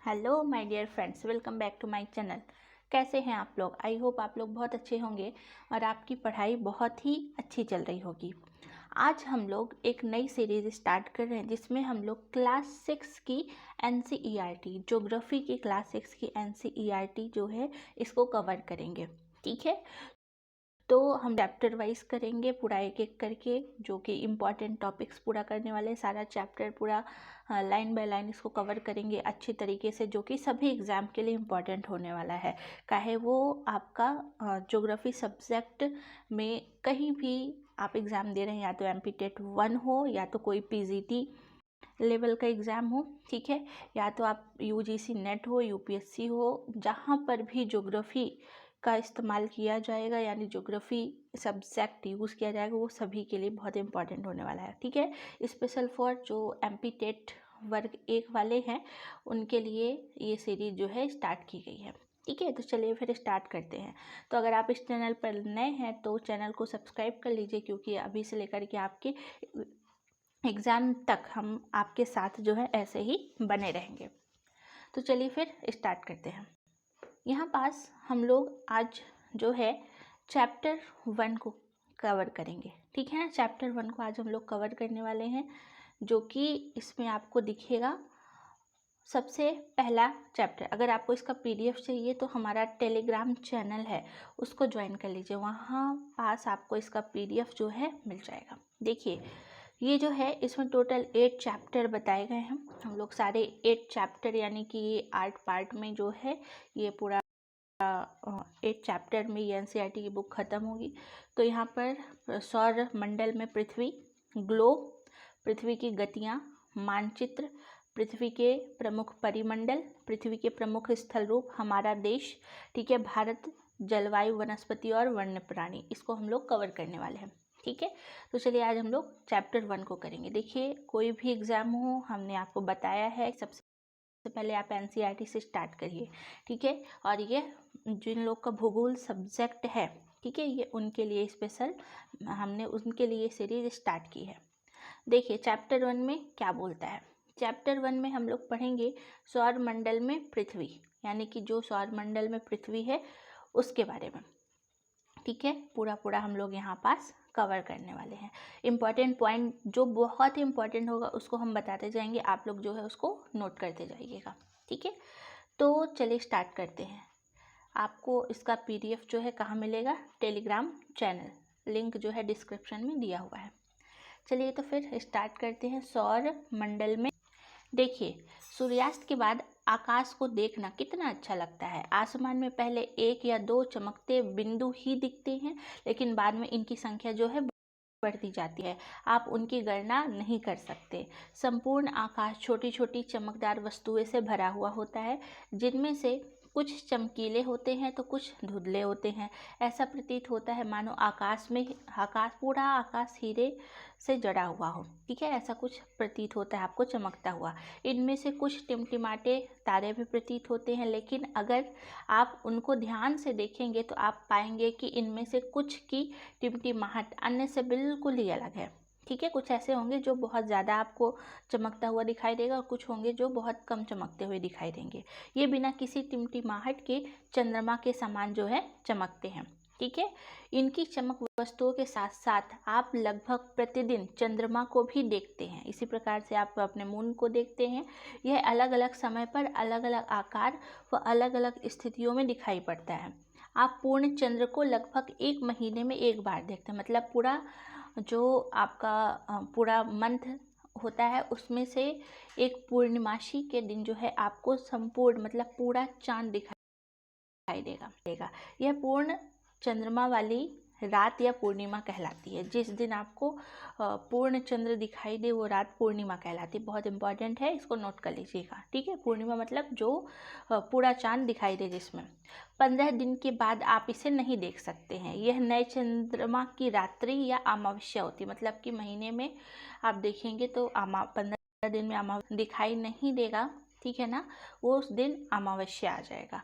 Hello my dear friends, welcome back to my channel. कैसे हैं आप लोग? आई होप आप लोग बहुत अच्छे होंगे और आपकी पढ़ाई बहुत ही अच्छी चल रही होगी। आज हम लोग एक नई सीरीज़ स्टार्ट कर रहे हैं जिसमें हम लोग क्लास 6 की एनसीईआरटी, ज्योग्राफी की क्लास 6 की एनसीईआरटी जो है इसको कवर करेंगे। ठीक है, तो हम चैप्टर वाइज करेंगे पूरा एक एक करके, जो कि इम्पॉर्टेंट टॉपिक्स पूरा करने वाले हैं। सारा चैप्टर पूरा लाइन बाय लाइन इसको कवर करेंगे अच्छी तरीके से, जो कि सभी एग्ज़ाम के लिए इम्पॉर्टेंट होने वाला है। चाहे वो आपका ज्योग्राफी सब्जेक्ट में कहीं भी आप एग्ज़ाम दे रहे हैं, या तो एमपी टेट 1 हो या तो कोई पीजीटी लेवल का एग्ज़ाम हो, ठीक है, या तो आप यूजीसी नेट हो, यूपीएससी हो, जहाँ पर भी ज्योग्राफी का इस्तेमाल किया जाएगा यानी ज्योग्राफी सब्जेक्ट यूज़ किया जाएगा, वो सभी के लिए बहुत इंपॉर्टेंट होने वाला है। ठीक है, स्पेशल फॉर जो एमपी टेट वर्ग 1 वाले हैं उनके लिए ये सीरीज जो है स्टार्ट की गई है। ठीक है, तो चलिए फिर स्टार्ट करते हैं। तो अगर आप इस चैनल पर नए हैं तो चैनल को सब्सक्राइब कर लीजिए, क्योंकि अभी से लेकर के आपके एग्ज़ाम तक हम आपके साथ जो है ऐसे ही बने रहेंगे। तो चलिए फिर स्टार्ट करते हैं। यहाँ पास हम लोग आज जो है चैप्टर 1 को कवर करेंगे। ठीक है ना, चैप्टर 1 को आज हम लोग कवर करने वाले हैं, जो कि इसमें आपको दिखेगा सबसे पहला चैप्टर। अगर आपको इसका पीडीएफ चाहिए तो हमारा टेलीग्राम चैनल है, उसको ज्वाइन कर लीजिए, वहाँ पास आपको इसका पीडीएफ जो है मिल जाएगा। देखिए, ये जो है इसमें टोटल 8 चैप्टर बताए गए हैं। हम लोग सारे 8 चैप्टर यानी कि ये 8 पार्ट में जो है ये पूरा 8 चैप्टर में ये एनसीईआरटी की बुक ख़त्म होगी। तो यहाँ पर सौर मंडल में पृथ्वी, ग्लोब, पृथ्वी की गतियाँ, मानचित्र, पृथ्वी के प्रमुख परिमंडल, पृथ्वी के प्रमुख स्थल रूप, हमारा देश, ठीक है, भारत, जलवायु, वनस्पति और वन्य प्राणी, इसको हम लोग कवर करने वाले हैं। ठीक है, तो चलिए आज हम लोग चैप्टर 1 को करेंगे। देखिए, कोई भी एग्ज़ाम हो, हमने आपको बताया है सबसे पहले आप एनसीईआरटी से स्टार्ट करिए। ठीक है, और ये जिन लोग का भूगोल सब्जेक्ट है, ठीक है, ये उनके लिए स्पेशल हमने उनके लिए सीरीज स्टार्ट की है। देखिए चैप्टर 1 में क्या बोलता है। चैप्टर 1 में हम लोग पढ़ेंगे सौर मंडल में पृथ्वी, यानी कि जो सौर मंडल में पृथ्वी है उसके बारे में। ठीक है, पूरा हम लोग यहाँ पास कवर करने वाले हैं। इम्पॉर्टेंट पॉइंट जो बहुत ही इम्पॉर्टेंट होगा उसको हम बताते जाएंगे, आप लोग जो है उसको नोट करते जाइएगा। ठीक है, तो चलिए स्टार्ट करते हैं। आपको इसका पीडीएफ जो है कहाँ मिलेगा? टेलीग्राम चैनल, लिंक जो है डिस्क्रिप्शन में दिया हुआ है। चलिए तो फिर स्टार्ट करते हैं। सौर मंडल में देखिए, सूर्यास्त के बाद आकाश को देखना कितना अच्छा लगता है। आसमान में पहले 1 या 2 चमकते बिंदु ही दिखते हैं, लेकिन बाद में इनकी संख्या जो है बढ़ती जाती है। आप उनकी गणना नहीं कर सकते। संपूर्ण आकाश छोटी छोटी चमकदार वस्तुएं से भरा हुआ होता है, जिनमें से कुछ चमकीले होते हैं तो कुछ धुंधले होते हैं। ऐसा प्रतीत होता है मानो पूरा आकाश हीरे से जड़ा हुआ हो। ठीक है, ऐसा कुछ प्रतीत होता है आपको चमकता हुआ। इनमें से कुछ टिमटिमाटे तारे भी प्रतीत होते हैं, लेकिन अगर आप उनको ध्यान से देखेंगे तो आप पाएंगे कि इनमें से कुछ की टिमटिमाहट अन्य से बिल्कुल ही अलग है। ठीक है, कुछ ऐसे होंगे जो बहुत ज़्यादा आपको चमकता हुआ दिखाई देगा और कुछ होंगे जो बहुत कम चमकते हुए दिखाई देंगे। ये बिना किसी टिमटिमाहट के चंद्रमा के समान जो है चमकते हैं। ठीक है, इनकी चमक वस्तुओं के साथ साथ आप लगभग प्रतिदिन चंद्रमा को भी देखते हैं। इसी प्रकार से आप अपने मून को देखते हैं। यह अलग अलग समय पर अलग अलग आकार व अलग अलग स्थितियों में दिखाई पड़ता है। आप पूर्ण चंद्र को लगभग 1 महीने में एक बार देखते हैं। मतलब पूरा जो आपका पूरा मंथ होता है उसमें से एक पूर्णिमासी के दिन जो है आपको संपूर्ण मतलब पूरा चांद दिखाई देगा। यह पूर्ण चंद्रमा वाली रात या पूर्णिमा कहलाती है। जिस दिन आपको पूर्ण चंद्र दिखाई दे वो रात पूर्णिमा कहलाती है। बहुत इंपॉर्टेंट है, इसको नोट कर लीजिएगा। ठीक है, पूर्णिमा मतलब जो पूरा चांद दिखाई दे, जिसमें 15 दिन के बाद आप इसे नहीं देख सकते हैं। यह नए चंद्रमा की रात्रि या अमावस्या होती है। मतलब कि महीने में आप देखेंगे तो 15 दिन में अमावस्या दिखाई नहीं देगा। ठीक है ना, वो उस दिन अमावस्या आ जाएगा।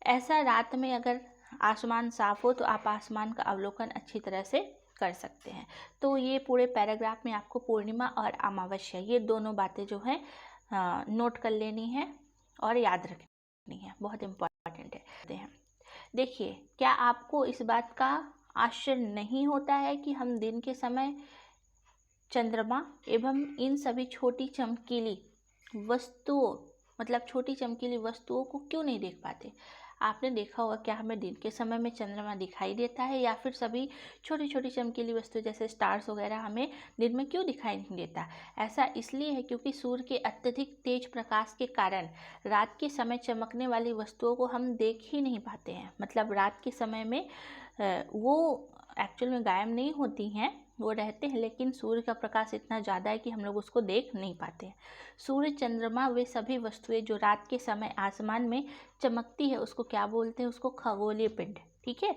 ऐसा रात में अगर आसमान साफ हो तो आप आसमान का अवलोकन अच्छी तरह से कर सकते हैं। तो ये पूरे पैराग्राफ में आपको पूर्णिमा और अमावस्या ये दोनों बातें जो हैं नोट कर लेनी है। और याद रखनी है, बहुत इम्पॉर्टेंट है। देखिए, क्या आपको इस बात का आश्चर्य नहीं होता है कि हम दिन के समय चंद्रमा एवं इन सभी छोटी चमकीली वस्तुओं, मतलब छोटी चमकीली वस्तुओं को क्यों नहीं देख पाते? आपने देखा होगा, क्या हमें दिन के समय में चंद्रमा दिखाई देता है, या फिर सभी छोटी छोटी चमकीली वस्तु जैसे स्टार्स वगैरह हमें दिन में क्यों दिखाई नहीं देता? ऐसा इसलिए है क्योंकि सूर्य के अत्यधिक तेज प्रकाश के कारण रात के समय चमकने वाली वस्तुओं को हम देख ही नहीं पाते हैं। मतलब रात के समय में वो एक्चुअल में गायब नहीं होती हैं, वो रहते हैं, लेकिन सूर्य का प्रकाश इतना ज़्यादा है कि हम लोग उसको देख नहीं पाते हैं। सूर्य, चंद्रमा, वे सभी वस्तुएं जो रात के समय आसमान में चमकती है उसको क्या बोलते हैं? उसको खगोलीय पिंड। ठीक है,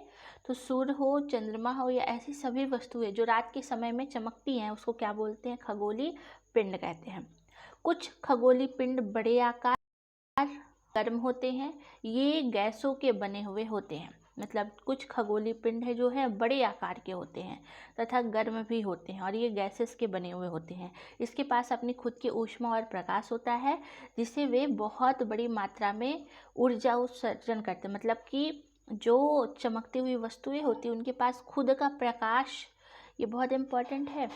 तो सूर्य हो, चंद्रमा हो, या ऐसी सभी वस्तुएं जो रात के समय में चमकती हैं उसको क्या बोलते हैं? खगोलीय पिंड कहते हैं। कुछ खगोलीय पिंड बड़े आकार, गर्म होते हैं, ये गैसों के बने हुए होते हैं। मतलब कुछ खगोलीय पिंड है जो है बड़े आकार के होते हैं तथा गर्म भी होते हैं, और ये गैसेस के बने हुए होते हैं। इसके पास अपनी खुद की ऊष्मा और प्रकाश होता है, जिससे वे बहुत बड़ी मात्रा में ऊर्जा उत्सर्जन करते हैं। मतलब कि जो चमकती हुई वस्तुएं होती हैं उनके पास खुद का प्रकाश, ये बहुत इम्पोर्टेंट है।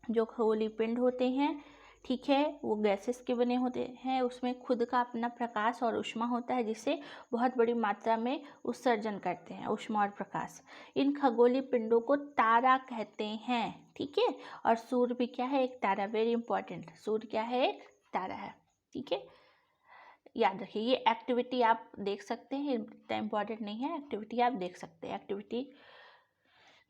जो खगोलीय पिंड होते हैं, ठीक है, वो गैसेस के बने होते हैं, उसमें खुद का अपना प्रकाश और ऊष्मा होता है, जिससे बहुत बड़ी मात्रा में उत्सर्जन करते हैं ऊष्मा और प्रकाश। इन खगोलीय पिंडों को तारा कहते हैं। ठीक है, और सूर्य भी क्या है? एक तारा। वेरी इंपॉर्टेंट, सूर्य क्या है? एक तारा है। ठीक है, याद रखिए। ये एक्टिविटी आप देख सकते हैं, इतना इम्पॉर्टेंट नहीं है, एक्टिविटी आप देख सकते हैं। एक्टिविटी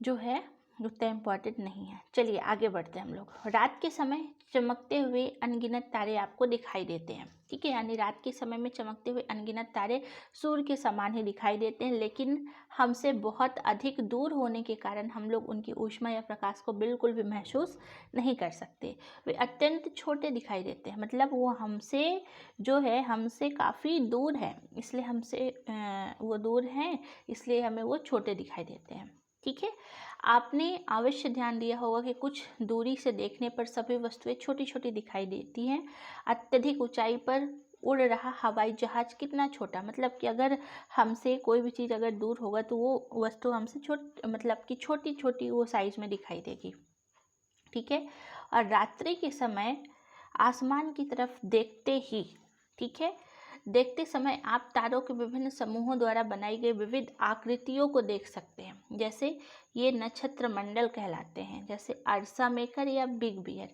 जो है उतना इम्पॉर्टेंट नहीं है। चलिए आगे बढ़ते हैं हम लोग। रात के समय चमकते हुए अनगिनत तारे आपको दिखाई देते हैं। ठीक है, यानी रात के समय में चमकते हुए अनगिनत तारे सूर्य के समान ही दिखाई देते हैं, लेकिन हमसे बहुत अधिक दूर होने के कारण हम लोग उनकी ऊष्मा या प्रकाश को बिल्कुल भी महसूस नहीं कर सकते। वे अत्यंत छोटे दिखाई देते हैं, मतलब वो हमसे जो है हमसे काफ़ी दूर है, इसलिए हमसे वो दूर हैं, इसलिए हमें वो छोटे दिखाई देते हैं। ठीक है, आपने अवश्य ध्यान दिया होगा कि कुछ दूरी से देखने पर सभी वस्तुएं छोटी छोटी दिखाई देती हैं। अत्यधिक ऊंचाई पर उड़ रहा हवाई जहाज कितना छोटा, मतलब कि अगर हमसे कोई भी चीज़ अगर दूर होगा तो वो वस्तु हमसे मतलब कि छोटी छोटी वो साइज में दिखाई देगी। ठीक है, और रात्रि के समय आसमान की तरफ देखते ही, ठीक है, देखते समय आप तारों के विभिन्न समूहों द्वारा बनाई गई विविध आकृतियों को देख सकते हैं। जैसे ये नक्षत्र मंडल कहलाते हैं, जैसे अर्सा मेकर या big bear.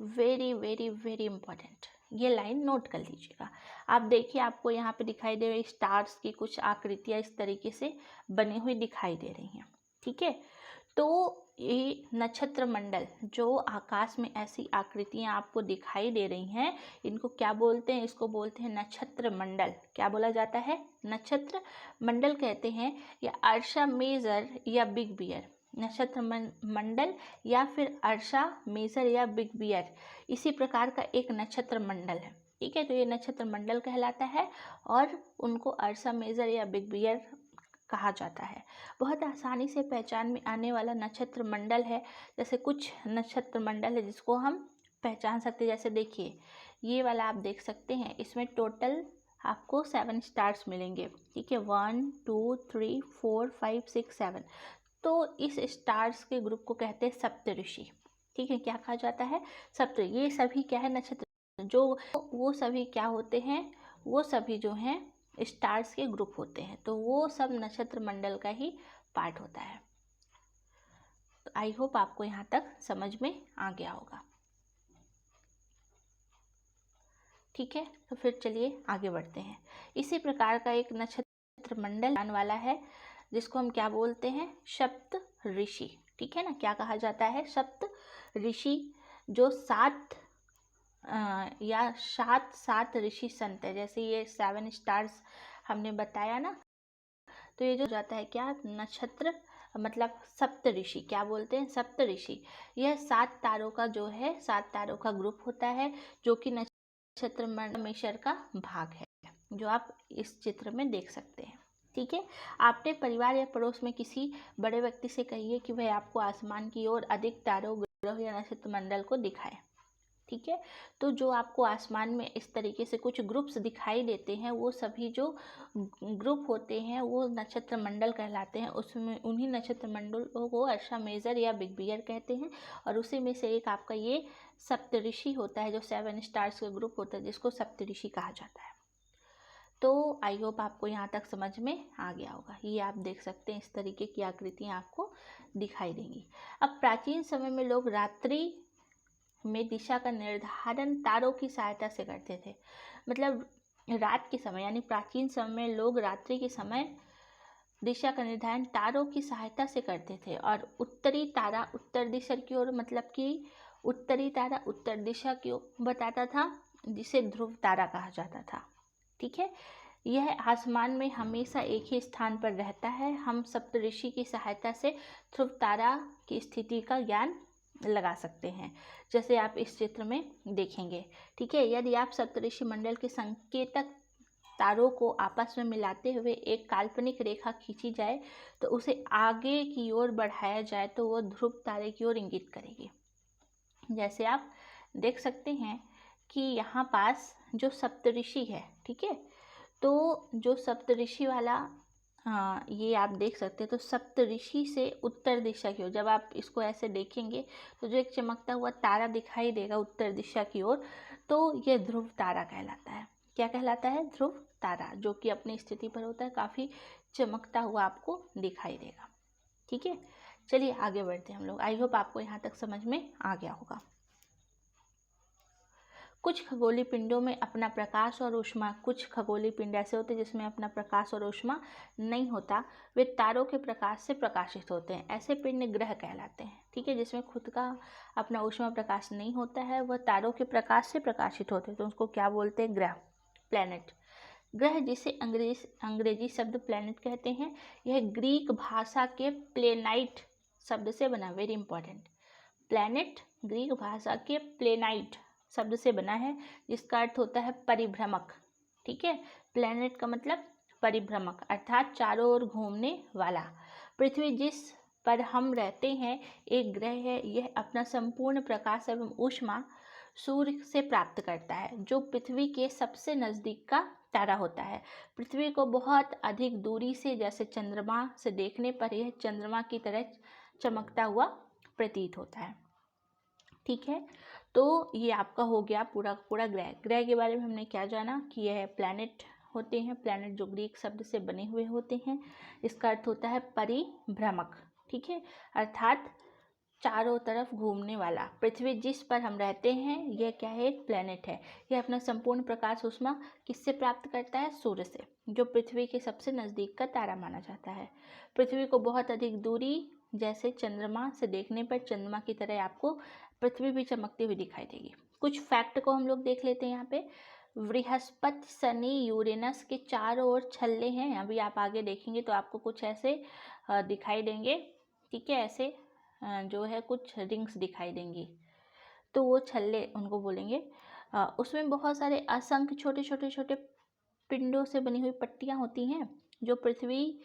Very very very important, ये लाइन नोट कर लीजिएगा। आप देखिए, आपको यहाँ पे दिखाई दे रही स्टार्स की कुछ आकृतियाँ इस तरीके से बनी हुई दिखाई दे रही हैं। ठीक है, तो ये नक्षत्र मंडल, जो आकाश में ऐसी आकृतियां आपको दिखाई दे रही हैं, इनको क्या बोलते हैं? इसको बोलते हैं नक्षत्र मंडल। क्या बोला जाता है? नक्षत्र मंडल कहते हैं, या अर्शा मेजर या बिग बियर। नक्षत्र मंडल या फिर अर्शा मेजर या बिग बियर इसी प्रकार का एक नक्षत्र मंडल है। ठीक है, तो ये नक्षत्र मंडल कहलाता है और उनको अर्शा मेजर या बिग बियर कहा जाता है। बहुत आसानी से पहचान में आने वाला नक्षत्र मंडल है। जैसे कुछ नक्षत्र मंडल है जिसको हम पहचान सकते हैं, जैसे देखिए ये वाला आप देख सकते हैं, इसमें टोटल आपको 7 स्टार्स मिलेंगे। ठीक है, 1 2 3 4 5 6 7। तो इस स्टार्स के ग्रुप को कहते हैं सप्तऋषि। ठीक है, क्या कहा जाता है? सप्त। ये सभी क्या है? नक्षत्र। जो वो सभी क्या होते हैं? वो सभी जो हैं स्टार्स के ग्रुप होते हैं, तो वो सब नक्षत्र मंडल का ही पार्ट होता है। तो आई होप आपको यहाँ तक समझ में आ गया होगा। ठीक है, तो फिर चलिए आगे बढ़ते हैं। इसी प्रकार का एक नक्षत्र मंडल आने वाला है जिसको हम क्या बोलते हैं? सप्त ऋषि। ठीक है ना, क्या कहा जाता है? सप्त ऋषि, जो सात ऋषि संत है। जैसे ये 7 स्टार्स हमने बताया ना, तो ये जो जाता है क्या? नक्षत्र, मतलब सप्त ऋषि। क्या बोलते हैं? सप्त ऋषि। यह 7 तारों का जो है 7 तारों का ग्रुप होता है, जो कि नक्षत्र मंडलेश्वर का भाग है, जो आप इस चित्र में देख सकते हैं। ठीक है, आपने परिवार या पड़ोस में किसी बड़े व्यक्ति से कहिए कि वह आपको आसमान की ओर अधिक तारों, ग्रह या नक्षत्र मंडल को दिखाए। ठीक है। तो जो आपको आसमान में इस तरीके से कुछ ग्रुप्स दिखाई देते हैं, वो सभी जो ग्रुप होते हैं वो नक्षत्र मंडल कहलाते हैं। उसमें उन्हीं नक्षत्र मंडलों को अर्शा मेजर या बिग बियर कहते हैं, और उसी में से एक आपका ये सप्तऋषि होता है, जो 7 स्टार्स का ग्रुप होता है, जिसको सप्तऋषि कहा जाता है। तो आई होप आपको यहाँ तक समझ में आ गया होगा। ये आप देख सकते हैं, इस तरीके की आकृतियाँ आपको दिखाई देंगी। अब प्राचीन समय में लोग रात्रि में दिशा का निर्धारण तारों की सहायता से करते थे। मतलब रात के समय, यानी प्राचीन समय में लोग रात्रि के समय दिशा का निर्धारण तारों की सहायता से करते थे, और उत्तरी तारा उत्तर दिशा की ओर, मतलब कि उत्तरी तारा उत्तर दिशा की ओर बताता था, जिसे ध्रुव तारा कहा जाता था। ठीक है। यह आसमान में हमेशा एक ही स्थान पर रहता है। हम सप्तऋषि की सहायता से ध्रुव तारा की स्थिति का ज्ञान लगा सकते हैं, जैसे आप इस चित्र में देखेंगे। ठीक है। यदि आप सप्तऋषि मंडल के संकेतक तारों को आपस में मिलाते हुए एक काल्पनिक रेखा खींची जाए, तो उसे आगे की ओर बढ़ाया जाए तो वह ध्रुव तारे की ओर इंगित करेगी। जैसे आप देख सकते हैं कि यहाँ पास जो सप्तऋषि है, ठीक है, तो जो सप्तऋषि वाला, ये आप देख सकते हैं, तो सप्तऋषि से उत्तर दिशा की ओर जब आप इसको ऐसे देखेंगे तो जो एक चमकता हुआ तारा दिखाई देगा उत्तर दिशा की ओर, तो ये ध्रुव तारा कहलाता है। क्या कहलाता है? ध्रुव तारा, जो कि अपनी स्थिति पर होता है, काफ़ी चमकता हुआ आपको दिखाई देगा। ठीक है। चलिए आगे बढ़ते हैं हम लोग। आई होप आपको यहाँ तक समझ में आ गया होगा। कुछ खगोलीय पिंडों में अपना प्रकाश और ऊष्मा, कुछ खगोलीय पिंड ऐसे होते हैं जिसमें अपना प्रकाश और ऊष्मा नहीं होता, वे तारों के प्रकाश से प्रकाशित होते हैं। ऐसे पिंड ग्रह कहलाते हैं। ठीक है। जिसमें खुद का अपना ऊष्मा प्रकाश नहीं होता है, वह तारों के प्रकाश से प्रकाशित होते हैं, तो उसको क्या बोलते हैं? ग्रह, प्लैनेट। ग्रह, जिसे अंग्रेजी शब्द प्लैनेट कहते हैं, यह ग्रीक भाषा के प्लेनाइट शब्द से बना। Very important. प्लैनेट ग्रीक भाषा के प्लेनाइट शब्द से बना है, जिसका अर्थ होता है परिभ्रमक। ठीक है। प्लैनेट का मतलब परिभ्रमक, अर्थात चारों ओर घूमने वाला। पृथ्वी, जिस पर हम रहते हैं, एक ग्रह है। यह अपना संपूर्ण प्रकाश एवं ऊष्मा सूर्य से प्राप्त करता है, जो पृथ्वी के सबसे नज़दीक का तारा होता है। पृथ्वी को बहुत अधिक दूरी से, जैसे चंद्रमा से देखने पर, यह चंद्रमा की तरह चमकता हुआ प्रतीत होता है। ठीक है। तो ये आपका हो गया पूरा पूरा ग्रह। ग्रह के बारे में हमने क्या जाना कि यह प्लैनेट होते हैं। प्लैनेट जो ग्रीक शब्द से बने हुए होते हैं, इसका अर्थ होता है परिभ्रमक। ठीक है। अर्थात चारों तरफ घूमने वाला। पृथ्वी, जिस पर हम रहते हैं, यह क्या है? एक प्लैनेट है। यह अपना संपूर्ण प्रकाश ऊष्मा किससे प्राप्त करता है? सूर्य से, जो पृथ्वी के सबसे नज़दीक का तारा माना जाता है। पृथ्वी को बहुत अधिक दूरी, जैसे चंद्रमा से देखने पर चंद्रमा की तरह आपको पृथ्वी भी चमकती हुई दिखाई देगी। कुछ फैक्ट को हम लोग देख लेते हैं यहाँ पे। बृहस्पति, शनि, यूरेनस के चारों ओर छल्ले हैं। अभी आप आगे देखेंगे तो आपको कुछ ऐसे दिखाई देंगे। ठीक है। ऐसे जो है कुछ रिंग्स दिखाई देंगी, तो वो छल्ले उनको बोलेंगे। उसमें बहुत सारे असंख्य छोटे छोटे छोटे पिंडों से बनी हुई पट्टियाँ होती हैं, जो पृथ्वी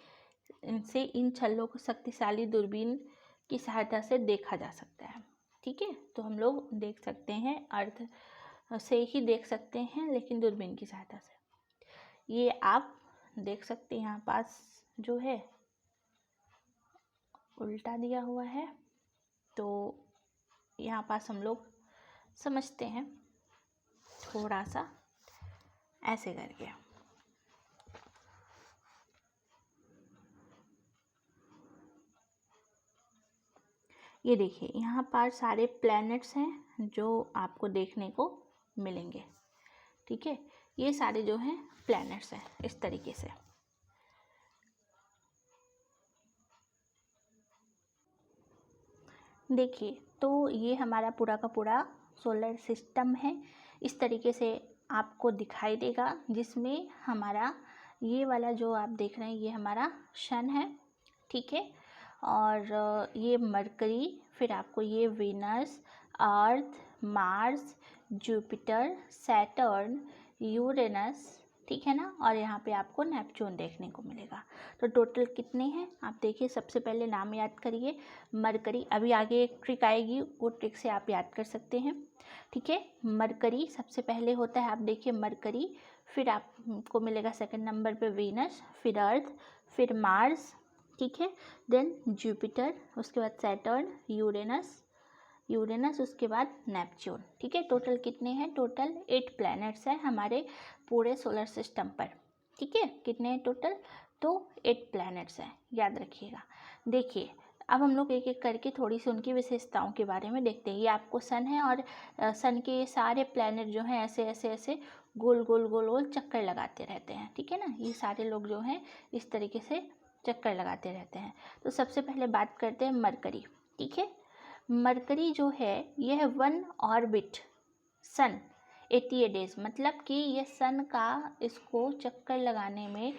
से इन छल्लों को शक्तिशाली दूरबीन की सहायता से देखा जा सकता है। ठीक है। तो हम लोग देख सकते हैं, अर्थ से ही देख सकते हैं, लेकिन दूरबीन की सहायता से। ये आप देख सकते हैं, यहाँ पास जो है उल्टा दिया हुआ है, तो यहाँ पास हम लोग समझते हैं थोड़ा सा ऐसे करके। ये देखिए, यहाँ पर सारे प्लैनेट्स हैं जो आपको देखने को मिलेंगे। ठीक है। ये सारे जो हैं प्लैनेट्स हैं इस तरीके से। देखिए, तो ये हमारा पूरा का पूरा सोलर सिस्टम है। इस तरीके से आपको दिखाई देगा, जिसमें हमारा ये वाला जो आप देख रहे हैं, ये हमारा सन है। ठीक है। और ये मरकरी, फिर आपको ये वीनस, अर्थ, मार्स, जुपिटर, सैटर्न, यूरेनस, ठीक है ना। और यहाँ पे आपको नेपच्यून देखने को मिलेगा। तो टोटल कितने हैं आप देखिए। सबसे पहले नाम याद करिए, मरकरी। अभी आगे एक ट्रिक आएगी, वो ट्रिक से आप याद कर सकते हैं, ठीक है। मरकरी सबसे पहले होता है, आप देखिए मरकरी, फिर आपको मिलेगा सेकंड नंबर पे वीनस, फिर अर्थ, फिर मार्स, ठीक है, देन जुपिटर, उसके बाद सैटर्न, यूरेनस, उसके बाद नेपच्यून, ठीक है। टोटल कितने हैं? टोटल 8 प्लैनेट्स हैं हमारे पूरे सोलर सिस्टम पर, ठीक है। कितने हैं टोटल? तो 8 प्लैनेट्स हैं, याद रखिएगा। देखिए अब हम लोग एक एक करके थोड़ी सी उनकी विशेषताओं के बारे में देखते हैं। ये आपको सन है और सन के सारे प्लैनेट जो हैं ऐसे ऐसे ऐसे गोल गोल गोल गोल चक्कर लगाते रहते हैं, ठीक है ना। ये सारे लोग जो हैं इस तरीके से चक्कर लगाते रहते हैं। तो सबसे पहले बात करते हैं मरकरी, ठीक है। मरकरी जो है यह 1 ऑर्बिट सन 88 डेज, मतलब कि ये सन का इसको चक्कर लगाने में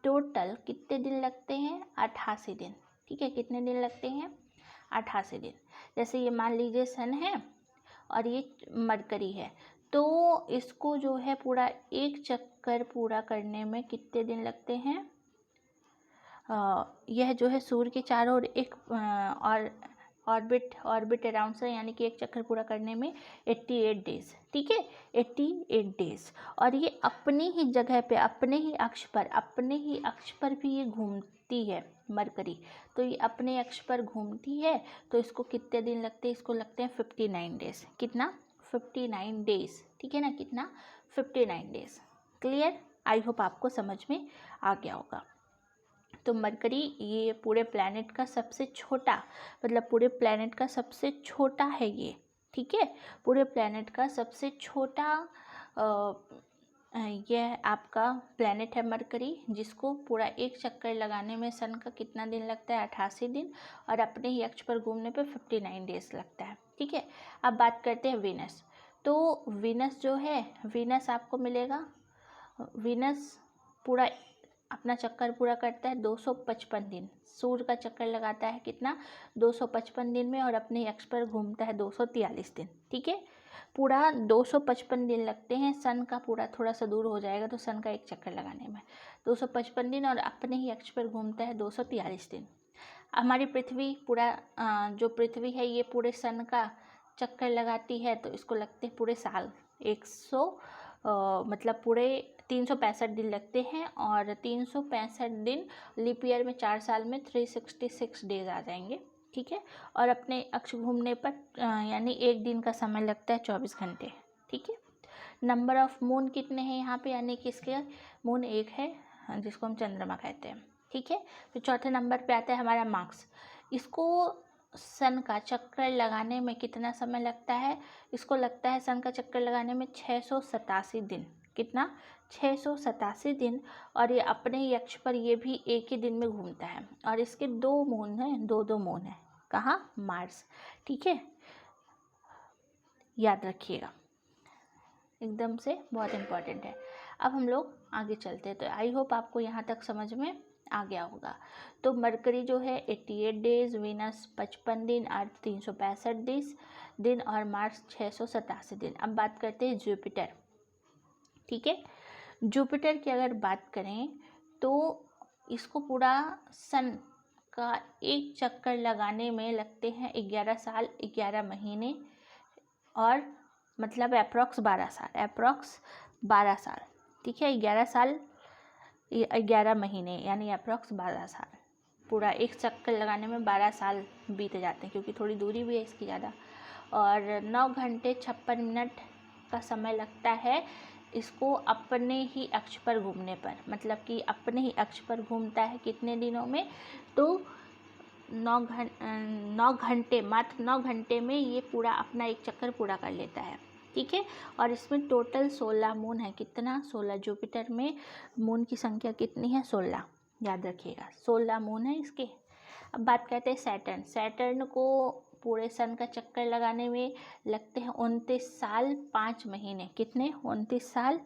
टोटल कितने दिन लगते हैं? 88 दिन, ठीक है। कितने दिन लगते हैं? 88 दिन। जैसे ये मान लीजिए सन है और ये मरकरी है, तो इसको जो है पूरा एक चक्कर पूरा करने में कितने दिन लगते हैं? यह जो है सूर्य के चारों ओर एक और ऑर्बिट अराउंड से, यानी कि एक चक्कर पूरा करने में 88 डेज, ठीक है, 88 डेज। और ये अपनी ही जगह पे अपने ही अक्ष पर भी ये घूमती है मरकरी। तो ये अपने अक्ष पर घूमती है, तो इसको कितने दिन लगते हैं? इसको लगते हैं 59 डेज। कितना? 59 डेज, ठीक है ना। कितना? 59 डेज। क्लियर? आई होप आपको समझ में आ गया होगा। तो मरकरी ये पूरे प्लैनेट का सबसे छोटा, मतलब पूरे प्लैनेट का सबसे छोटा है ये, ठीक है। पूरे प्लैनेट का सबसे छोटा यह आपका प्लैनेट है मरकरी, जिसको पूरा एक चक्कर लगाने में सन का कितना दिन लगता है? 88 दिन, और अपने ही अक्ष पर घूमने पे 59 डेज लगता है, ठीक है। अब बात करते हैं वीनस। तो वीनस जो है, वीनस आपको मिलेगा, वीनस पूरा अपना चक्कर पूरा करता है 255 दिन। सूर्य का चक्कर लगाता है कितना? 255 दिन में, और अपने अक्ष पर घूमता है 243 दिन, ठीक है। पूरा 255 दिन लगते हैं। सन का पूरा थोड़ा सा दूर हो जाएगा तो सन का एक चक्कर लगाने में 255 दिन, और अपने ही अक्ष पर घूमता है 243 दिन। हमारी पृथ्वी पूरा जो पृथ्वी है ये पूरे सन का चक्कर लगाती है, तो इसको लगते हैं पूरे साल 100 मतलब पूरे 365 दिन लगते हैं, और 365 दिन लीप ईयर में 4 साल में 366 डेज आ जाएंगे, ठीक है। और अपने अक्ष घूमने पर यानी एक दिन का समय लगता है 24 घंटे, ठीक है। नंबर ऑफ मून कितने हैं यहाँ पे? यानी कि इसके मून एक है, जिसको हम चंद्रमा कहते हैं, ठीक है। तो चौथे नंबर पे आता है हमारा मार्स। इसको सन का चक्कर लगाने में कितना समय लगता है? इसको लगता है सन का चक्कर लगाने में 687 दिन। कितना? 687 दिन। और ये अपने ही अक्ष पर ये भी एक ही दिन में घूमता है, और इसके 2 मून हैं, दो मून हैं। कहाँ? मार्स, ठीक है, याद रखिएगा, एकदम से बहुत इम्पॉर्टेंट है। अब हम लोग आगे चलते हैं। तो आई होप आपको यहाँ तक समझ में आ गया होगा। तो मरकरी जो है 88 डेज, वीनस 55 दिन, अर्थ 365 दिन, और मार्स 687 दिन। अब बात करते हैं जुपिटर, ठीक है। जुपिटर की अगर बात करें तो इसको पूरा सन का एक चक्कर लगाने में लगते हैं 11 साल 11 महीने, और मतलब अप्रॉक्स 12 साल, ठीक है। 11 साल 11 महीने यानी अप्रॉक्स 12 साल। पूरा एक चक्कर लगाने में 12 साल बीत जाते हैं, क्योंकि थोड़ी दूरी भी है इसकी ज़्यादा। और 9 घंटे 56 मिनट का समय लगता है इसको अपने ही अक्ष पर घूमने पर, मतलब कि अपने ही अक्ष पर घूमता है कितने दिनों में? तो 9 घंटे, मात्र 9 घंटे में ये पूरा अपना एक चक्कर पूरा कर लेता है, ठीक है। और इसमें टोटल 16 मून है। कितना? 16। जुपिटर में मून की संख्या कितनी है? 16, याद रखिएगा, 16 मून है इसके। अब बात करते हैं सैटर्न। सैटर्न को पूरे सन का चक्कर लगाने में लगते हैं 29 साल 5 महीने। कितने? 29 साल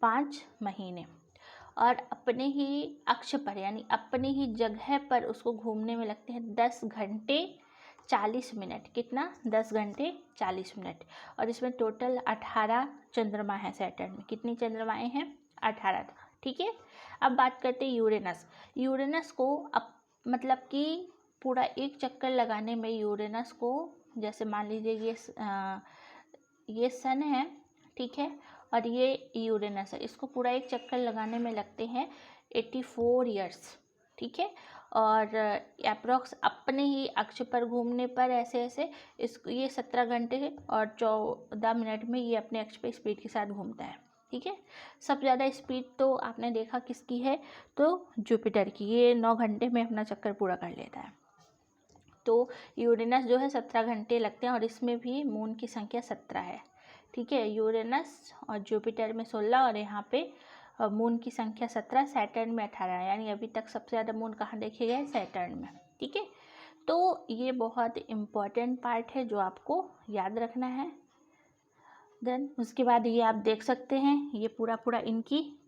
5 महीने। और अपने ही अक्ष पर यानी अपनी ही जगह पर उसको घूमने में लगते हैं 10 घंटे 40 मिनट। कितना? 10 घंटे 40 मिनट। और इसमें टोटल 18 चंद्रमा है सैटर्न में। कितनी चंद्रमाएँ हैं? 18 था। ठीक है, अब बात करते हैं यूरेनस। यूरेनस को अब मतलब कि पूरा एक चक्कर लगाने में यूरेनस को, जैसे मान लीजिए ये सन है, ठीक है, और ये यूरेनस है, इसको पूरा एक चक्कर लगाने में लगते हैं 84 ईयर्स। ठीक है, और अप्रॉक्स अपने ही अक्ष पर घूमने पर ऐसे ऐसे ये 17 घंटे और 14 मिनट में ये अपने अक्ष पर स्पीड के साथ घूमता है। ठीक है, सबसे ज़्यादा स्पीड तो आपने देखा किसकी है, तो जुपिटर की, ये 9 घंटे में अपना चक्कर पूरा कर लेता है। तो यूरेनस जो है 17 घंटे लगते हैं, और इसमें भी मून की संख्या 17 है। ठीक है, यूरेनस और जुपिटर में 16 और यहाँ पे मून की संख्या 17, सैटर्न में 18, यानी अभी तक सबसे ज़्यादा मून कहाँ देखे गए, सैटर्न में। ठीक है, तो ये बहुत इम्पॉर्टेंट पार्ट है जो आपको याद रखना है। देन उसके बाद ये आप देख सकते हैं, ये पूरा पूरा इनकी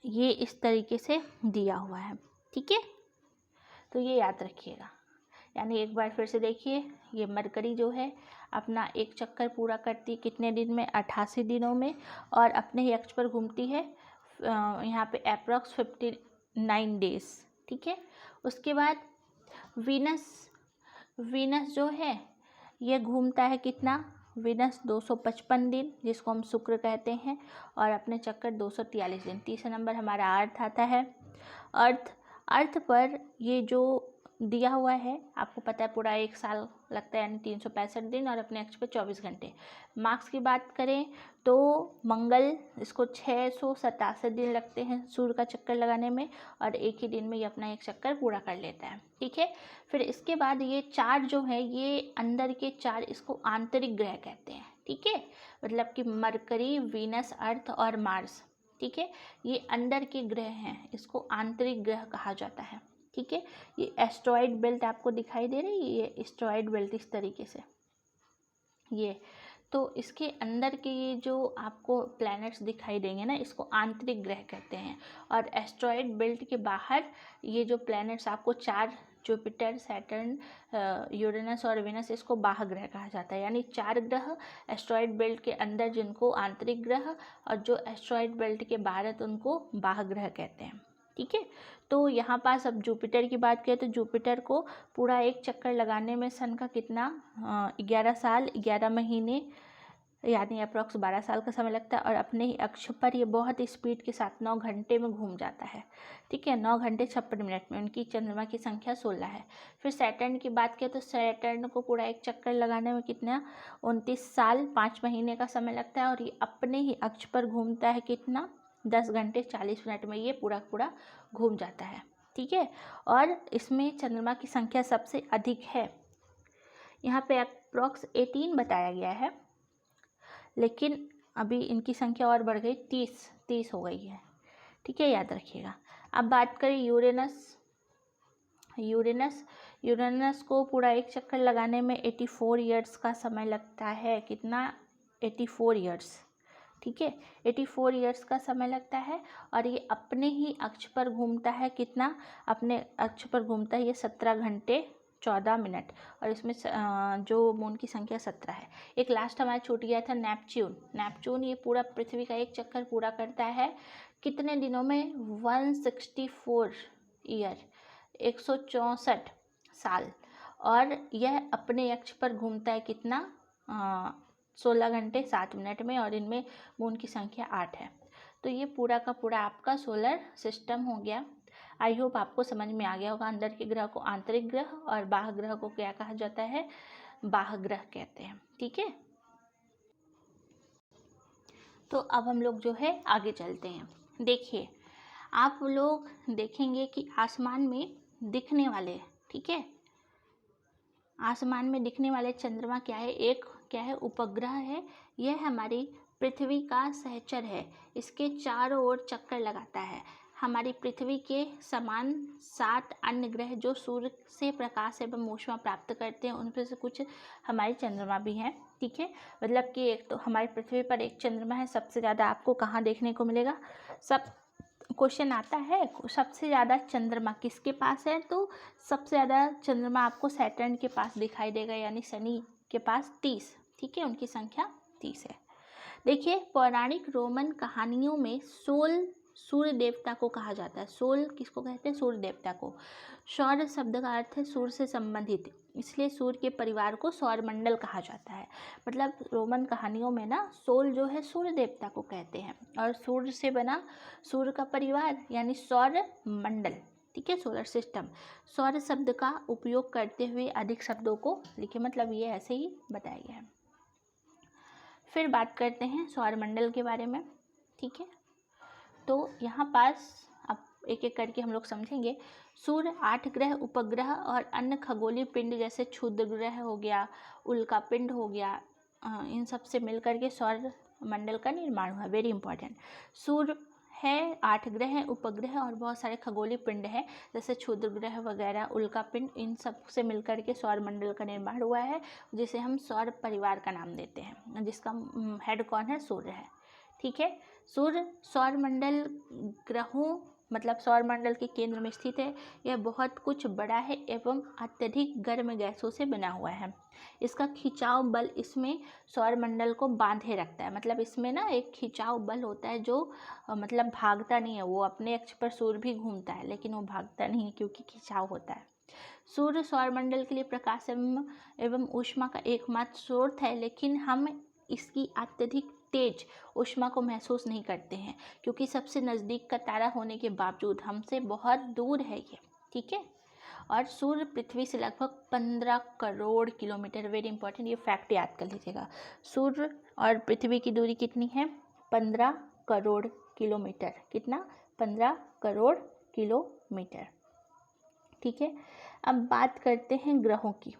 ये इस तरीके से दिया हुआ है। ठीक है, तो ये याद रखिएगा। यानी एक बार फिर से देखिए, ये मरकरी जो है अपना एक चक्कर पूरा करती है कितने दिन में, 88 दिनों में, और अपने ही अक्ष पर घूमती है यहाँ पे अप्रॉक्स 59 डेज। ठीक है, उसके बाद वीनस जो है ये घूमता है कितना, वीनस 255 दिन, जिसको हम शुक्र कहते हैं, और अपने चक्कर 243 दिन। तीसरा नंबर हमारा अर्थ आता है। अर्थ पर ये जो दिया हुआ है, आपको पता है पूरा एक साल लगता है, यानी 365 दिन, और अपने अक्ष पे 24 घंटे। मार्क्स की बात करें तो मंगल, इसको 687 दिन लगते हैं सूर्य का चक्कर लगाने में, और एक ही दिन में ये अपना एक चक्कर पूरा कर लेता है। ठीक है, फिर इसके बाद ये 4 जो है, ये अंदर के 4, इसको आंतरिक ग्रह कहते हैं। ठीक है, मतलब कि मरकरी, वीनस, अर्थ और मार्स, ठीक है, ये अंदर के ग्रह हैं, इसको आंतरिक ग्रह कहा जाता है। ठीक है, ये एस्ट्रॉइड बेल्ट आपको दिखाई दे रही है, ये एस्ट्रॉइड बेल्ट इस तरीके से, ये तो इसके अंदर के ये जो आपको प्लैनेट्स दिखाई देंगे ना, इसको आंतरिक ग्रह कहते हैं। और एस्ट्रॉइड बेल्ट के बाहर ये जो प्लैनेट्स आपको 4, जुपिटर, सैटर्न, यूरेनस और वीनस, इसको बाह्य ग्रह कहा जाता है। यानी 4 ग्रह एस्ट्रॉइड बेल्ट के अंदर, जिनको आंतरिक ग्रह, और जो एस्ट्रॉइड बेल्ट के बाहर है तो उनको बाह्य ग्रह कहते हैं। ठीक है, तो यहाँ पास अब जुपिटर की बात करें तो जुपिटर को पूरा एक चक्कर लगाने में सन का कितना, 11 साल 11 महीने, यानी अप्रॉक्स 12 साल का समय लगता है, और अपने ही अक्ष पर ये बहुत स्पीड के साथ 9 घंटे में घूम जाता है। ठीक है, 9 घंटे 56 मिनट में। उनकी चंद्रमा की संख्या 16 है। फिर सैटर्न की बात करें तो सैटर्न को पूरा एक चक्कर लगाने में कितना, 29 साल 5 महीने का समय लगता है, और ये अपने ही अक्ष पर घूमता है कितना, 10 घंटे 40 मिनट में ये पूरा पूरा घूम जाता है। ठीक है, और इसमें चंद्रमा की संख्या सबसे अधिक है, यहाँ पे अप्रॉक्स 18 बताया गया है, लेकिन अभी इनकी संख्या और बढ़ गई, 30 हो गई है। ठीक है, याद रखिएगा। अब बात करें यूरेनस को पूरा एक चक्कर लगाने में 84 ईयर्स का समय लगता है। कितना, 84 ईयर्स। ठीक है, 84 ईयर्स का समय लगता है, और ये अपने ही अक्ष पर घूमता है कितना, अपने अक्ष पर घूमता है ये 17 घंटे 14 मिनट, और इसमें जो मून की संख्या 17 है। एक लास्ट हमारा छूट गया था, नेपच्यून ये पूरा पृथ्वी का एक चक्कर पूरा करता है कितने दिनों में, 164 ईयर, 164 साल, और यह अपने अक्ष पर घूमता है कितना, 16 घंटे 7 मिनट में, और इनमें मून की संख्या 8 है। तो ये पूरा का पूरा आपका सोलर सिस्टम हो गया। आई होप आपको समझ में आ गया होगा। अंदर के ग्रह को आंतरिक ग्रह और बाह्य ग्रह को क्या कहा जाता है, बाह्य ग्रह कहते हैं। ठीक है, तो अब हम लोग जो है आगे चलते हैं। देखिए, आप लोग देखेंगे कि आसमान में दिखने वाले, ठीक है, आसमान में दिखने वाले चंद्रमा क्या है, एक क्या है, उपग्रह है। यह हमारी पृथ्वी का सहचर है, इसके चारों ओर चक्कर लगाता है। हमारी पृथ्वी के समान 7 अन्य ग्रह जो सूर्य से प्रकाश एवं ऊष्मा प्राप्त करते हैं, उनमें से कुछ हमारे चंद्रमा भी हैं। ठीक है, मतलब कि एक तो हमारी पृथ्वी पर एक चंद्रमा है, सबसे ज़्यादा आपको कहाँ देखने को मिलेगा, सब क्वेश्चन आता है, सबसे ज़्यादा चंद्रमा किसके पास है, तो सबसे ज़्यादा चंद्रमा आपको सैटर्न के पास दिखाई देगा, यानी शनि के पास 30। ठीक है, उनकी संख्या 30 है। देखिए, पौराणिक रोमन कहानियों में सोल सूर्य देवता को कहा जाता है। सोल किसको कहते हैं? सूर्य देवता को। सौर शब्द का अर्थ है सूर्य से संबंधित, इसलिए सूर्य के परिवार को सौरमंडल कहा जाता है। मतलब रोमन कहानियों में ना सोल जो है सूर्य देवता को कहते हैं, और सूर्य से बना सूर्य का परिवार यानी सौर मंडल, ठीक है, सोलर सिस्टम। सौर शब्द का उपयोग करते हुए अधिक शब्दों को लिखे, मतलब ये ऐसे ही बताया गया है। फिर बात करते हैं सौरमंडल के बारे में, ठीक है। तो यहाँ पास अब एक एक करके हम लोग समझेंगे। सूर्य 8 ग्रह, उपग्रह और अन्य खगोलीय पिंड जैसे क्षुद्र ग्रह हो गया, उल्का पिंड हो गया, इन सब से मिलकर के सौर मंडल का निर्माण हुआ। Very important. सूर्य है, 8 ग्रह हैं, उपग्रह और बहुत सारे खगोलीय पिंड हैं जैसे क्षुद्र ग्रह वगैरह, उल्का पिंड, इन सब से मिलकर के सौर मंडल का निर्माण हुआ है, जिसे हम सौर परिवार का नाम देते हैं, जिसका हेड कौन है? सूर्य है, ठीक है। सूर्य सौरमंडल ग्रहों मतलब सौरमंडल के केंद्र में स्थित है। यह बहुत कुछ बड़ा है एवं अत्यधिक गर्म गैसों से बना हुआ है। इसका खिंचाव बल इसमें सौरमंडल को बांधे रखता है। मतलब इसमें ना एक खिंचाव बल होता है जो मतलब भागता नहीं है, वो अपने अक्ष पर सूर्य भी घूमता है लेकिन वो भागता नहीं है क्योंकि खिंचाव होता है। सूर्य सौरमंडल के लिए प्रकाश एवं ऊष्मा का एकमात्र स्रोत है, लेकिन हम इसकी अत्यधिक तेज ऊष्मा को महसूस नहीं करते हैं क्योंकि सबसे नज़दीक का तारा होने के बावजूद हमसे बहुत दूर है ये, ठीक है। और सूर्य पृथ्वी से लगभग 15 करोड़ किलोमीटर, वेरी इंपॉर्टेंट, ये फैक्ट याद कर लीजिएगा। सूर्य और पृथ्वी की दूरी कितनी है? 15 करोड़ किलोमीटर। कितना? 15 करोड़ किलोमीटर, ठीक है। अब बात करते हैं ग्रहों की।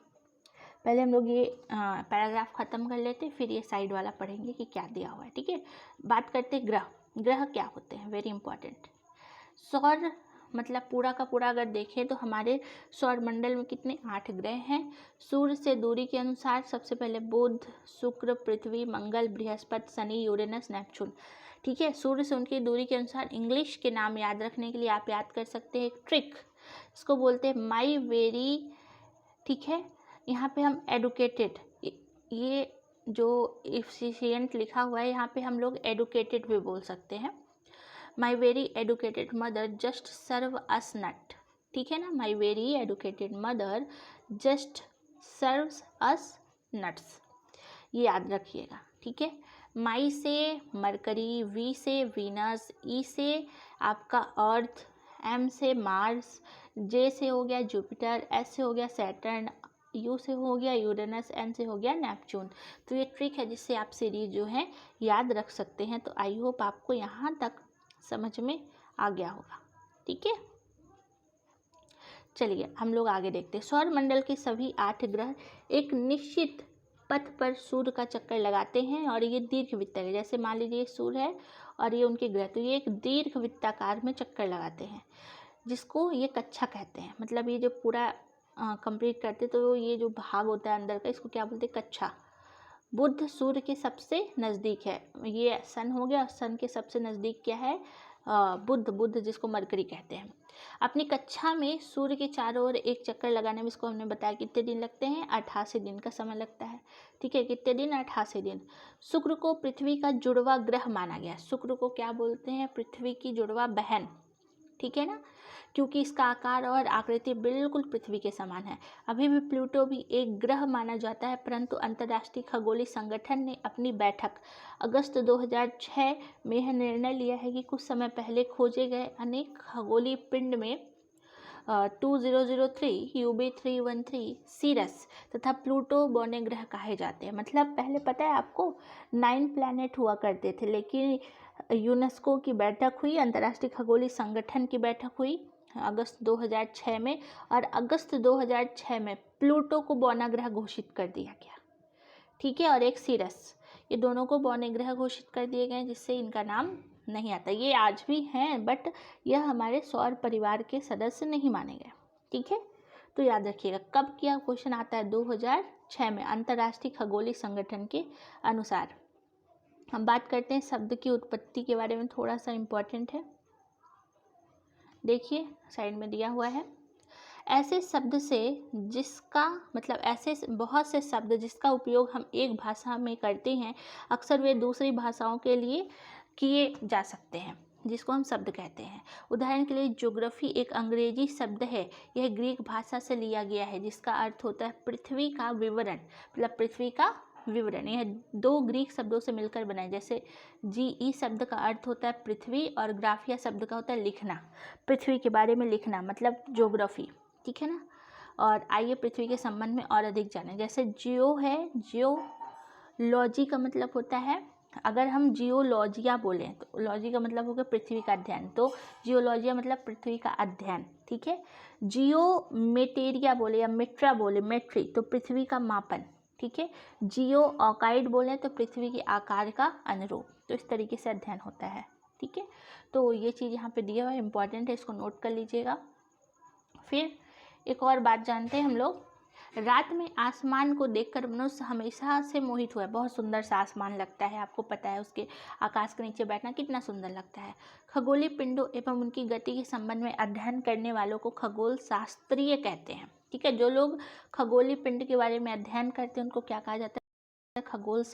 पहले हम लोग ये पैराग्राफ ख़त्म कर लेते हैं, फिर ये साइड वाला पढ़ेंगे कि क्या दिया हुआ है, ठीक है। बात करते हैं ग्रह। ग्रह क्या होते हैं? Very important. सौर मतलब पूरा का पूरा अगर देखें तो हमारे सौरमंडल में कितने? 8 ग्रह हैं। सूर्य से दूरी के अनुसार सबसे पहले बुध, शुक्र, पृथ्वी, मंगल, बृहस्पति, शनि, यूरेनस, नेपच्यून, ठीक है। सूर्य से उनकी दूरी के अनुसार इंग्लिश के नाम याद रखने के लिए आप याद कर सकते हैं एक ट्रिक, इसको बोलते हैं माई वेरी, ठीक है। यहाँ पे हम एडुकेटेड, ये जो एफिशिएंट लिखा हुआ है यहाँ पे हम लोग एडुकेटेड भी बोल सकते हैं। My very educated mother just serve us nut, ठीक है ना। My very educated mother just serves us nuts, ये याद रखिएगा, ठीक है। माई से मरकरी, वी से वीनस, ई से आपका अर्थ, एम से मार्स, जे से हो गया जुपिटर, एस से हो गया सैटर्न, यू से हो गया यूरेनस, एन से हो गया नेपच्यून। तो ये ट्रिक है जिससे आप सीरीज जो है याद रख सकते हैं। तो आई होप आपको यहाँ तक समझ में आ गया होगा, ठीक है। चलिए हम लोग आगे देखते हैं। सौरमंडल के सभी 8 ग्रह एक निश्चित पथ पर सूर्य का चक्कर लगाते हैं और ये दीर्घवृत्त है। जैसे मान लीजिए सूर्य है और ये उनके ग्रह, तो ये एक दीर्घवृत्ताकार में चक्कर लगाते हैं जिसको ये कक्षा कहते हैं। मतलब ये जो पूरा कंप्लीट करते तो ये जो भाग होता है अंदर का, इसको क्या बोलते हैं? कक्षा। बुध सूर्य के सबसे नज़दीक है, ये सन हो गया। सन के सबसे नज़दीक क्या है? बुध, बुध जिसको मरकरी कहते हैं। अपनी कक्षा में सूर्य के चारों ओर एक चक्कर लगाने में, इसको हमने बताया कितने दिन लगते हैं? 88 दिन का समय लगता है, ठीक है। कितने दिन? 88 दिन। शुक्र को पृथ्वी का जुड़वा ग्रह माना गया। शुक्र को क्या बोलते हैं? पृथ्वी की जुड़वा बहन, ठीक है ना, क्योंकि इसका आकार और आकृति बिल्कुल पृथ्वी के समान है। अभी भी प्लूटो भी एक ग्रह माना जाता है, परंतु अंतर्राष्ट्रीय खगोलीय संगठन ने अपनी बैठक अगस्त 2006 में यह निर्णय लिया है कि कुछ समय पहले खोजे गए अनेक खगोलीय पिंड में 2003 UB313 सीरस तथा प्लूटो बौने ग्रह कहे जाते हैं। मतलब पहले पता है आपको 9 प्लैनेट हुआ करते थे, लेकिन यूनेस्को की बैठक हुई, अंतर्राष्ट्रीय खगोलीय संगठन की बैठक हुई अगस्त 2006 में, और अगस्त 2006 में प्लूटो को बौना ग्रह घोषित कर दिया गया, ठीक है। और एक सीरस, ये दोनों को बौने ग्रह घोषित कर दिए गए जिससे इनका नाम नहीं आता। ये आज भी हैं बट यह हमारे सौर परिवार के सदस्य नहीं माने गए, ठीक है। तो याद रखिएगा कब किया क्वेश्चन आता है? 2006 में, अंतर्राष्ट्रीय खगोलीय संगठन के अनुसार। हम बात करते हैं शब्द की उत्पत्ति के बारे में, थोड़ा सा इम्पोर्टेंट है, देखिए साइड में दिया हुआ है। ऐसे शब्द से जिसका मतलब ऐसे बहुत से शब्द जिसका उपयोग हम एक भाषा में करते हैं, अक्सर वे दूसरी भाषाओं के लिए किए जा सकते हैं, जिसको हम शब्द कहते हैं। उदाहरण के लिए ज्योग्राफी एक अंग्रेजी शब्द है, यह ग्रीक भाषा से लिया गया है, जिसका अर्थ होता है पृथ्वी का विवरण, मतलब पृथ्वी का विवरण। यह दो ग्रीक शब्दों से मिलकर बना है। जैसे जीई शब्द का अर्थ होता है पृथ्वी और ग्राफिया शब्द का होता है लिखना, पृथ्वी के बारे में लिखना मतलब ज्योग्राफी, ठीक है ना। और आइए पृथ्वी के संबंध में और अधिक जानें। जैसे जियो है, जियोलॉजी का मतलब होता है, अगर हम जियोलॉजिया बोलें तो लॉजी का मतलब होगा पृथ्वी का अध्ययन, तो जियोलॉजिया मतलब पृथ्वी का अध्ययन, ठीक है। जियोमेटेरिया बोले या मेट्रा बोले, मेट्री तो पृथ्वी का मापन, ठीक है। जियो ऑकाइड बोले तो पृथ्वी के आकार का अनुरूप, तो इस तरीके से अध्ययन होता है, ठीक है। तो ये चीज़ यहाँ पे दिया हुआ है, इंपॉर्टेंट है, इसको नोट कर लीजिएगा। फिर एक और बात जानते हैं हम लोग, रात में आसमान को देखकर मनुष्य हमेशा से मोहित हुआ है। बहुत सुंदर सा आसमान लगता है, आपको पता है, उसके आकाश के नीचे बैठना कितना सुंदर लगता है। खगोलीय पिंडों एवं उनकी गति के संबंध में अध्ययन करने वालों को खगोल शास्त्रीय कहते हैं, ठीक है। जो लोग खगोलीय पिंड के बारे में अध्ययन करते हैं उनको क्या कहा जाता है, खगोल।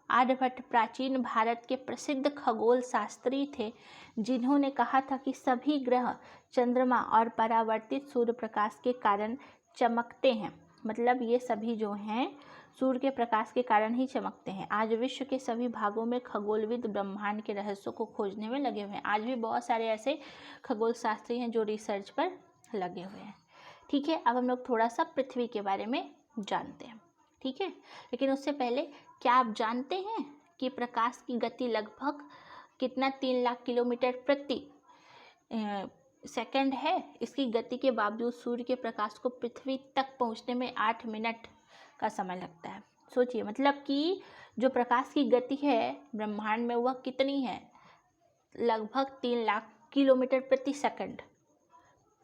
आर्यभट्ट प्राचीन भारत के प्रसिद्ध खगोल शास्त्री थे, जिन्होंने कहा था कि सभी ग्रह चंद्रमा और परावर्तित सूर्य प्रकाश के कारण चमकते हैं, मतलब ये सभी जो हैं सूर्य के प्रकाश के कारण ही चमकते हैं। आज विश्व के सभी भागों में खगोलविद ब्रह्मांड के रहस्यों को खोजने में लगे हुए हैं। आज भी बहुत सारे ऐसे खगोल शास्त्री हैं जो रिसर्च पर लगे हुए हैं, ठीक है। अब हम लोग थोड़ा सा पृथ्वी के बारे में जानते हैं, ठीक है। लेकिन उससे पहले क्या आप जानते हैं कि प्रकाश की गति लगभग कितना 3 लाख किलोमीटर प्रति सेकंड है। इसकी गति के बावजूद सूर्य के प्रकाश को पृथ्वी तक पहुंचने में 8 मिनट का समय लगता है। सोचिए, मतलब कि जो प्रकाश की गति है ब्रह्मांड में वह कितनी है, लगभग 3 लाख किलोमीटर प्रति सेकंड,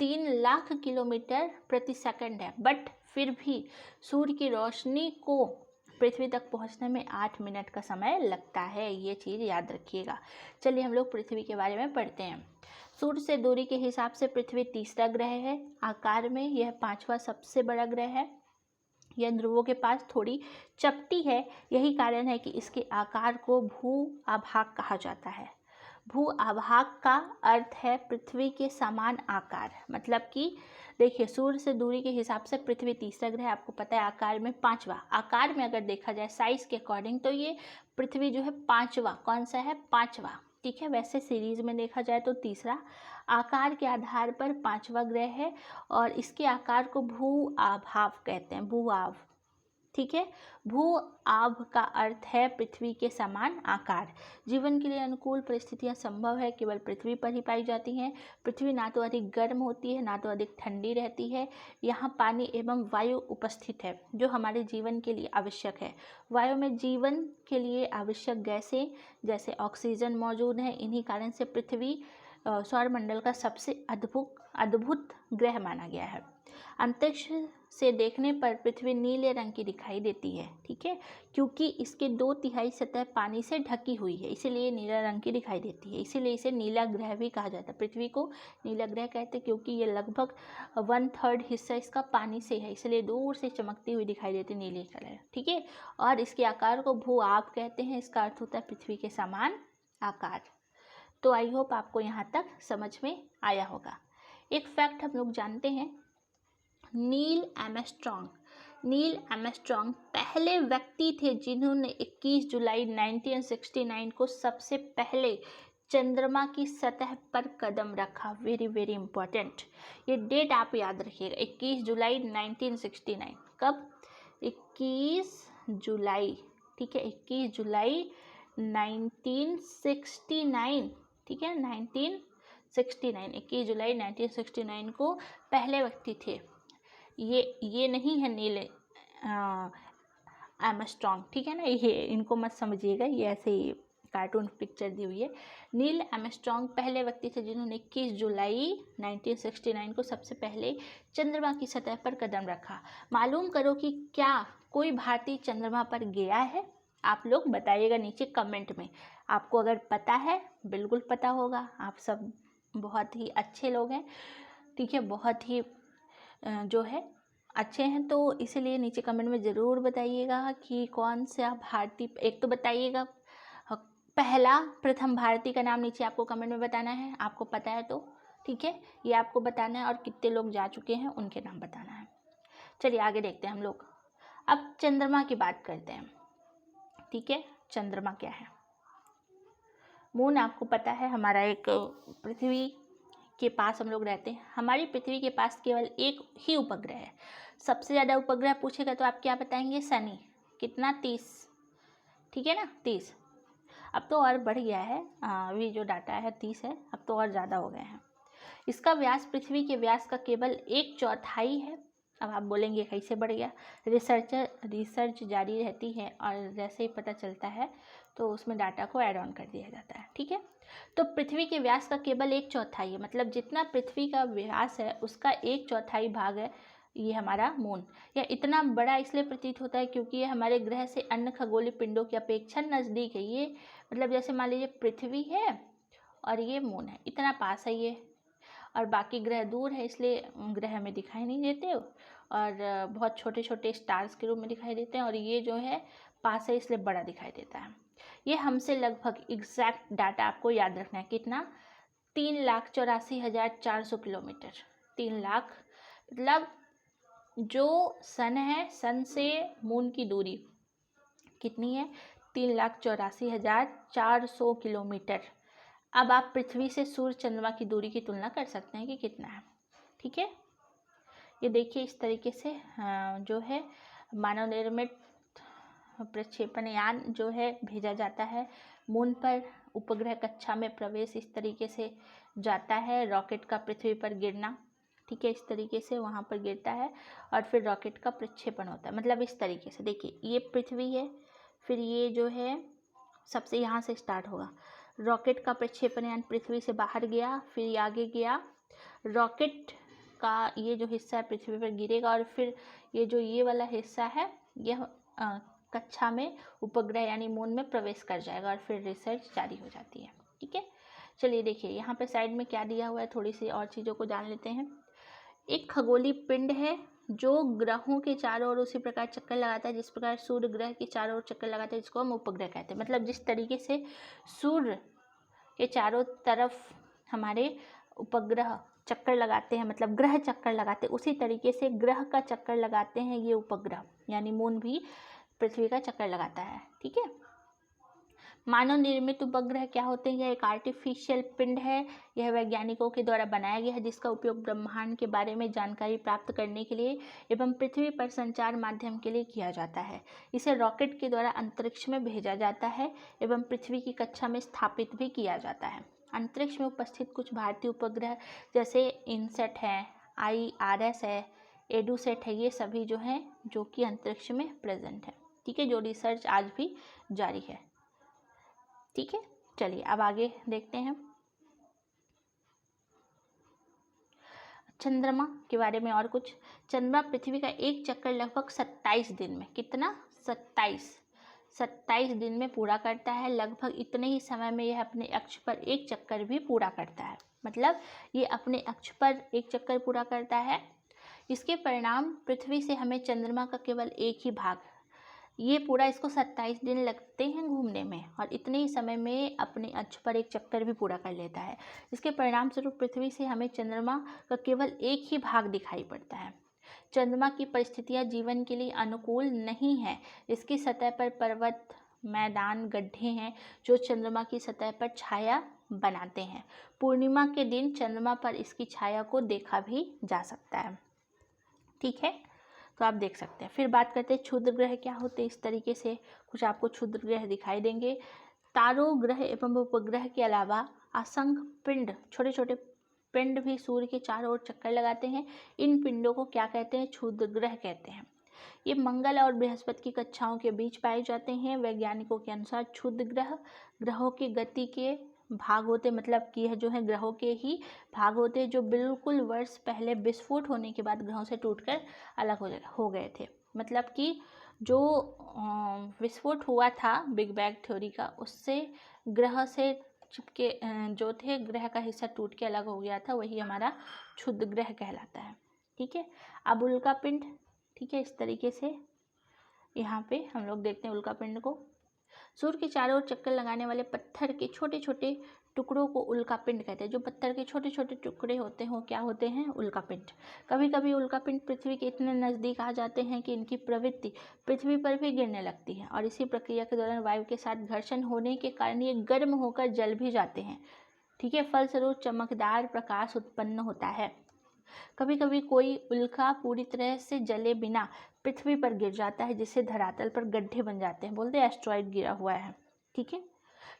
3 लाख किलोमीटर प्रति सेकंड है। बट फिर भी सूर्य की रोशनी को पृथ्वी तक पहुंचने में 8 मिनट का समय लगता है, ये चीज़ याद रखिएगा। चलिए हम लोग पृथ्वी के बारे में पढ़ते हैं। सूर्य से दूरी के हिसाब से पृथ्वी तीसरा ग्रह है। आकार में यह 5वां सबसे बड़ा ग्रह है। यह ध्रुवों के पास थोड़ी चपटी है, यही कारण है कि इसके आकार को भू आभाग कहा जाता है। भू आभाग का अर्थ है पृथ्वी के समान आकार, मतलब कि देखिए सूर्य से दूरी के हिसाब से पृथ्वी तीसरा ग्रह, आपको पता है आकार में 5वां। आकार में अगर देखा जाए साइज के अकॉर्डिंग तो ये पृथ्वी जो है 5वां, कौन सा है, 5वां, ठीक है। वैसे सीरीज में देखा जाए तो तीसरा, आकार के आधार पर 5वां ग्रह है और इसके आकार को भू आभाव कहते हैं, भू आभ, ठीक है। भू आभ का अर्थ है पृथ्वी के समान आकार। जीवन के लिए अनुकूल परिस्थितियां संभव है केवल पृथ्वी पर ही पाई जाती हैं। पृथ्वी ना तो अधिक गर्म होती है ना तो अधिक ठंडी रहती है। यहाँ पानी एवं वायु उपस्थित है जो हमारे जीवन के लिए आवश्यक है। वायु में जीवन के लिए आवश्यक गैसें जैसे ऑक्सीजन मौजूद हैं। इन्हीं कारण से पृथ्वी सौरमंडल का सबसे अद्भुत ग्रह माना गया है। अंतरिक्ष से देखने पर पृथ्वी नीले रंग की दिखाई देती है, ठीक है, क्योंकि इसके 2/3 सतह पानी से ढकी हुई है, इसीलिए नीला रंग की दिखाई देती है। इसीलिए इसे नीला ग्रह भी कहा जाता है। पृथ्वी को नीला ग्रह कहते हैं क्योंकि ये लगभग 1/3 हिस्सा इसका पानी से है, इसलिए दूर से चमकती हुई दिखाई देती है नीले कलर, ठीक है। और इसके आकार को भू आभ कहते हैं। इसका अर्थ होता है पृथ्वी के समान आकार। तो आई होप आपको यहाँ तक समझ में आया होगा। एक फैक्ट हम लोग जानते हैं, नील आर्मस्ट्रॉन्ग पहले व्यक्ति थे जिन्होंने 21 जुलाई 1969 को सबसे पहले चंद्रमा की सतह पर कदम रखा। वेरी वेरी इंपॉर्टेंट, ये डेट आप याद रखिएगा, 21 जुलाई 1969। कब, 21 जुलाई, ठीक है, 21 जुलाई 1969, ठीक है, 1969, 21 जुलाई 1969 को पहले व्यक्ति थे। ये नहीं है नील आर्मस्ट्रॉन्ग, ठीक है ना, ये इनको मत समझिएगा, ये ऐसे ही कार्टून पिक्चर दी हुई है। नील आर्मस्ट्रॉन्ग पहले व्यक्ति थे जिन्होंने 21 जुलाई 1969 को सबसे पहले चंद्रमा की सतह पर कदम रखा। मालूम करो कि क्या कोई भारतीय चंद्रमा पर गया है, आप लोग बताइएगा नीचे कमेंट में। आपको अगर पता है, बिल्कुल पता होगा, आप सब बहुत ही अच्छे लोग हैं, ठीक है, बहुत ही जो है अच्छे हैं। तो इसीलिए नीचे कमेंट में ज़रूर बताइएगा कि कौन सा भारतीय, एक तो बताइएगा पहला प्रथम भारतीय का नाम नीचे आपको कमेंट में बताना है, आपको पता है तो ठीक है, ये आपको बताना है, और कितने लोग जा चुके हैं उनके नाम बताना है। चलिए आगे देखते हैं हम लोग। अब चंद्रमा की बात करते हैं, ठीक है। चंद्रमा क्या है? मून आपको पता है हमारा एक पृथ्वी के पास हम लोग रहते हैं। हमारी पृथ्वी के पास केवल एक ही उपग्रह है। सबसे ज़्यादा उपग्रह पूछेगा तो आप क्या बताएंगे? शनि। कितना? 30, ठीक है ना, 30। अब तो और बढ़ गया है, अभी जो डाटा है 30 है, अब तो और ज़्यादा हो गए हैं। इसका व्यास पृथ्वी के व्यास का केवल 1/4 है। अब आप बोलेंगे कैसे बढ़ गया? रिसर्च जारी रहती है और जैसे ही पता चलता है तो उसमें डाटा को ऐड ऑन कर दिया जाता है, ठीक है। तो पृथ्वी के व्यास का केवल 1/4 है, मतलब जितना पृथ्वी का व्यास है उसका 1/4 भाग है ये हमारा मून। यह इतना बड़ा इसलिए प्रतीत होता है क्योंकि ये हमारे ग्रह से अन्य खगोलीय पिंडों की अपेक्षा नज़दीक है। ये मतलब जैसे मान लीजिए पृथ्वी है और ये मून है, इतना पास है ये, और बाकी ग्रह दूर है इसलिए ग्रह हमें दिखाई नहीं देते और बहुत छोटे छोटे स्टार्स के रूप में दिखाई देते हैं, और ये जो है पास है इसलिए बड़ा दिखाई देता है। ये हमसे लगभग एग्जैक्ट डाटा आपको याद रखना है, कितना? 3,84,400 किलोमीटर। 3 लाख, मतलब जो सन है, सन से मून की दूरी कितनी है? 3,84,400 किलोमीटर। अब आप पृथ्वी से सूर्य चंद्रमा की दूरी की तुलना कर सकते हैं कि कितना है, ठीक है। ये देखिए इस तरीके से जो है मानव निर्मित प्रक्षेपण यान जो है भेजा जाता है मून पर। उपग्रह कक्षा में प्रवेश इस तरीके से जाता है, रॉकेट का पृथ्वी पर गिरना, ठीक है, इस तरीके से वहाँ पर गिरता है और फिर रॉकेट का प्रक्षेपण होता है। मतलब इस तरीके से देखिए, ये पृथ्वी है, फिर ये जो है सबसे यहाँ से स्टार्ट होगा, रॉकेट का प्रक्षेपण यान पृथ्वी से बाहर गया, फिर ये आगे गया, रॉकेट का ये जो हिस्सा है पृथ्वी पर गिरेगा, और फिर ये जो ये वाला हिस्सा है यह कक्षा में उपग्रह यानी मून में प्रवेश कर जाएगा और फिर रिसर्च जारी हो जाती है, ठीक है। चलिए देखिए यहाँ पे साइड में क्या दिया हुआ है, थोड़ी सी और चीज़ों को जान लेते हैं। एक खगोलीय पिंड है जो ग्रहों के चारों ओर उसी प्रकार चक्कर लगाता है जिस प्रकार सूर्य ग्रह के चारों ओर चक्कर लगाता है, जिसको हम उपग्रह कहते हैं। मतलब जिस तरीके से सूर्य के चारों तरफ हमारे उपग्रह चक्कर लगाते हैं, मतलब ग्रह चक्कर लगाते हैं, उसी तरीके से ग्रह का चक्कर लगाते हैं ये उपग्रह, यानी मून भी पृथ्वी का चक्कर लगाता है, ठीक है। मानव निर्मित उपग्रह क्या होते हैं? यह एक आर्टिफिशियल पिंड है। यह वैज्ञानिकों के द्वारा बनाया गया है जिसका उपयोग ब्रह्मांड के बारे में जानकारी प्राप्त करने के लिए एवं पृथ्वी पर संचार माध्यम के लिए किया जाता है। इसे रॉकेट के द्वारा अंतरिक्ष में भेजा जाता है एवं पृथ्वी की कक्षा में स्थापित भी किया जाता है। अंतरिक्ष में उपस्थित कुछ भारतीय उपग्रह जैसे इनसेट है, IRS है, एडूसेट है, ये सभी जो हैं जो कि अंतरिक्ष में प्रेजेंट है, ठीक है, जो रिसर्च आज भी जारी है, ठीक है। चलिए अब आगे देखते हैं चंद्रमा के बारे में और कुछ। चंद्रमा पृथ्वी का एक चक्कर लगभग 27 दिन में, कितना? 27 दिन में पूरा करता है। लगभग इतने ही समय में यह अपने अक्ष पर एक चक्कर भी पूरा करता है, मतलब ये अपने अक्ष पर एक चक्कर पूरा करता है। इसके परिणाम पृथ्वी से हमें चंद्रमा का केवल एक ही भाग, ये पूरा इसको 27 दिन लगते हैं घूमने में, और इतने ही समय में अपने अक्ष पर एक चक्कर भी पूरा कर लेता है। इसके परिणाम स्वरूप पृथ्वी से हमें चंद्रमा का केवल एक ही भाग दिखाई पड़ता है। चंद्रमा की परिस्थितियां जीवन के लिए अनुकूल नहीं है। इसकी सतह पर पर्वत, मैदान, गड्ढे हैं जो चंद्रमा की सतह पर छाया बनाते हैं। पूर्णिमा के दिन चंद्रमा पर इसकी छाया को देखा भी जा सकता है, ठीक है, तो आप देख सकते हैं। फिर बात करते हैं क्षुद्र ग्रह क्या होते हैं। इस तरीके से कुछ आपको क्षुद्र ग्रह दिखाई देंगे। तारों, ग्रह एवं उपग्रह के अलावा असंख्य पिंड, छोटे छोटे पिंड भी सूर्य के चारों ओर चक्कर लगाते हैं। इन पिंडों को क्या कहते हैं? क्षुद्र ग्रह कहते हैं। ये मंगल और बृहस्पति की कक्षाओं के बीच पाए जाते हैं। वैज्ञानिकों के अनुसार क्षुद्र ग्रह ग्रहों की गति के भाग होते, मतलब कि यह जो है ग्रहों के ही भाग होते हैं जो बिल्कुल वर्ष पहले विस्फोट होने के बाद ग्रहों से टूटकर अलग हो गए थे। मतलब कि जो विस्फोट हुआ था बिग बैंग थ्योरी का, उससे ग्रह से चिपके जो थे ग्रह का हिस्सा टूट के अलग हो गया था, वही हमारा क्षुद्र ग्रह कहलाता है। ठीक है, अब उल्का पिंड, ठीक है, इस तरीके से यहाँ पे हम लोग देखते हैं उल्का पिंड को। सूर्य के चारों ओर चक्कर लगाने वाले पत्थर के छोटे छोटे टुकड़ों को उल्का पिंड कहते हैं। जो पत्थर के छोटे छोटे टुकड़े होते हैं वो क्या होते हैं? उल्का पिंड। कभी कभी उल्का पिंड पृथ्वी के इतने नज़दीक आ जाते हैं कि इनकी प्रवृत्ति पृथ्वी पर भी गिरने लगती है, और इसी प्रक्रिया के दौरान वायु के साथ घर्षण होने के कारण ये गर्म होकर जल भी जाते हैं। ठीक है, फलस्वरूप चमकदार प्रकाश उत्पन्न होता है। कभी कभी कोई उल्का पूरी तरह से जले बिना पृथ्वी पर गिर जाता है, जिससे धरातल पर गड्ढे बन जाते हैं, बोलते हैं एस्ट्रॉइड गिरा हुआ है। ठीक है,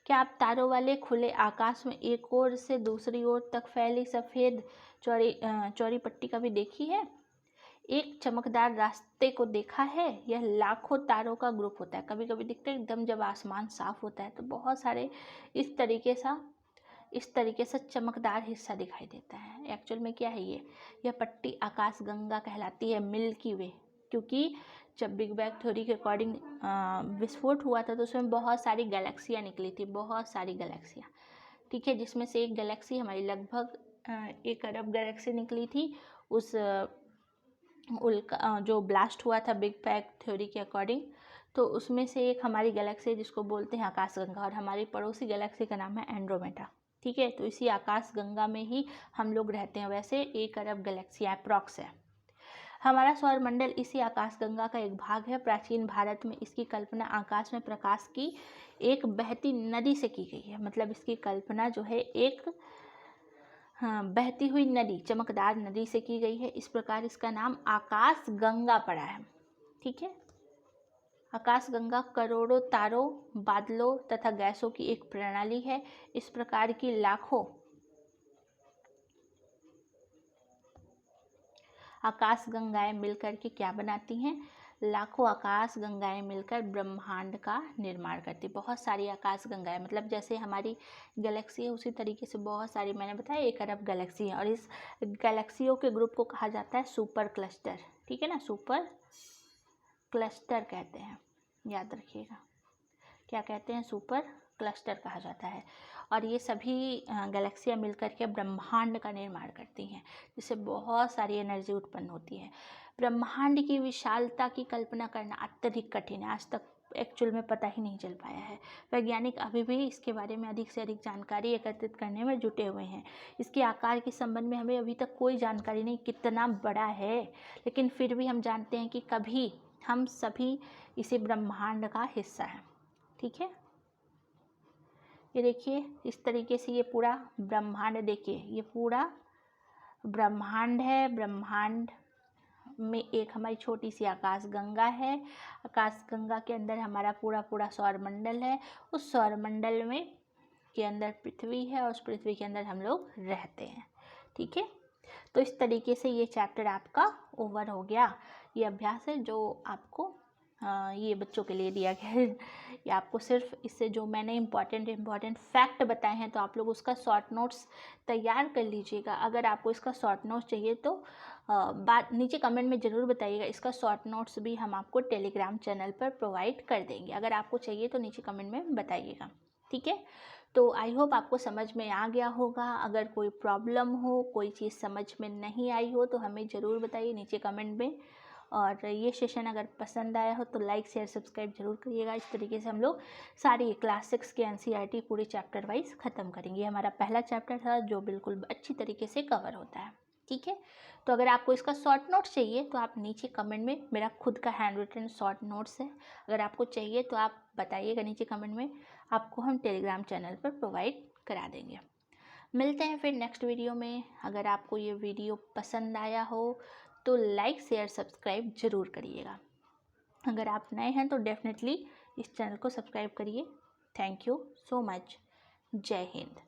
क्या आप तारों वाले खुले आकाश में एक ओर से दूसरी ओर तक फैली सफ़ेद चौड़ी पट्टी कभी देखी है? एक चमकदार रास्ते को देखा है? यह लाखों तारों का ग्रुप होता है। कभी कभी दिखता है एकदम, जब आसमान साफ होता है तो बहुत सारे इस तरीके से चमकदार हिस्सा दिखाई देता है। एक्चुअल में क्या है यह पट्टी आकाश गंगा कहलाती है, मिल्की वे। क्योंकि जब बिग बैंग थ्योरी के अकॉर्डिंग विस्फोट हुआ था तो उसमें बहुत सारी गैलेक्सियाँ निकली थी, बहुत सारी गैलेक्सियाँ। ठीक है, जिसमें से एक गैलेक्सी हमारी लगभग 1 अरब गैलेक्सी निकली थी उस उल्का जो ब्लास्ट हुआ था बिग बैंग थ्योरी के अकॉर्डिंग। तो उसमें से एक हमारी गैलेक्सी जिसको बोलते हैं आकाशगंगा, और हमारी पड़ोसी गैलेक्सी का नाम है एंड्रोमेडा। ठीक है, तो इसी आकाशगंगा में ही हम लोग रहते हैं। वैसे 1 अरब गैलेक्सियाँ अप्रॉक्स है। हमारा सौरमंडल इसी आकाशगंगा का एक भाग है। प्राचीन भारत में इसकी कल्पना आकाश में प्रकाश की एक बहती नदी से की गई है। मतलब इसकी कल्पना जो है एक बहती हुई नदी, चमकदार नदी से की गई है। इस प्रकार इसका नाम आकाशगंगा पड़ा है। ठीक है, आकाशगंगा करोड़ों तारों, बादलों तथा गैसों की एक प्रणाली है। इस प्रकार की लाखों आकाशगंगाएं मिलकर के क्या बनाती हैं? लाखों आकाशगंगाएं मिलकर ब्रह्मांड का निर्माण करती। बहुत सारी आकाशगंगाएं, मतलब जैसे हमारी गैलेक्सी है उसी तरीके से बहुत सारी, मैंने बताया 1 अरब गैलेक्सी है, और इस गैलेक्सियों के ग्रुप को कहा जाता है सुपर क्लस्टर। ठीक है ना, सुपर क्लस्टर कहते हैं, याद रखिएगा। क्या कहते हैं? सुपर क्लस्टर कहा जाता है। और ये सभी गैलेक्सियाँ मिलकर के ब्रह्मांड का निर्माण करती हैं, जिससे बहुत सारी एनर्जी उत्पन्न होती है। ब्रह्मांड की विशालता की कल्पना करना अत्यधिक कठिन है। आज तक एक्चुअल में पता ही नहीं चल पाया है। वैज्ञानिक अभी भी इसके बारे में अधिक से अधिक जानकारी एकत्रित करने में जुटे हुए हैं। इसके आकार के संबंध में हमें अभी तक कोई जानकारी नहीं कितना बड़ा है, लेकिन फिर भी हम जानते हैं कि कभी हम सभी इसी ब्रह्मांड का हिस्सा हैं। ठीक है, ये देखिए इस तरीके से ये पूरा ब्रह्मांड, देखिए ये पूरा ब्रह्मांड है। ब्रह्मांड में एक हमारी छोटी सी आकाशगंगा है। आकाशगंगा के अंदर हमारा पूरा सौरमंडल है। उस सौरमंडल में के अंदर पृथ्वी है, और उस पृथ्वी के अंदर हम लोग रहते हैं। ठीक है, तो इस तरीके से ये चैप्टर आपका ओवर हो गया। ये अभ्यास है जो आपको ये बच्चों के लिए दिया गया है। ये आपको सिर्फ इससे जो मैंने इम्पॉर्टेंट फैक्ट बताए हैं, तो आप लोग उसका शॉर्ट नोट्स तैयार कर लीजिएगा। अगर आपको इसका शॉर्ट नोट्स चाहिए तो बात नीचे कमेंट में ज़रूर बताइएगा। इसका शॉर्ट नोट्स भी हम आपको टेलीग्राम चैनल पर प्रोवाइड कर देंगे। अगर आपको चाहिए तो नीचे कमेंट में बताइएगा। ठीक है, तो आई होप आपको समझ में आ गया होगा। अगर कोई प्रॉब्लम हो, कोई चीज़ समझ में नहीं आई हो, तो हमें ज़रूर बताइए नीचे कमेंट में। और ये सेशन अगर पसंद आया हो तो लाइक शेयर सब्सक्राइब जरूर करिएगा। इस तरीके से हम लोग सारी क्लास 6 के NCERT पूरे चैप्टर वाइज ख़त्म करेंगे। हमारा पहला चैप्टर था जो बिल्कुल अच्छी तरीके से कवर होता है। ठीक है, तो अगर आपको इसका शॉर्ट नोट्स चाहिए तो आप नीचे कमेंट में, मेरा खुद का हैंड रिटन शॉर्ट नोट्स है, अगर आपको चाहिए तो आप बताइएगा नीचे कमेंट में, आपको हम टेलीग्राम चैनल पर प्रोवाइड करा देंगे। मिलते हैं फिर नेक्स्ट वीडियो में। अगर आपको ये वीडियो पसंद आया हो तो लाइक शेयर सब्सक्राइब ज़रूर करिएगा। अगर आप नए हैं तो डेफिनेटली इस चैनल को सब्सक्राइब करिए। Thank you so much. जय हिंद।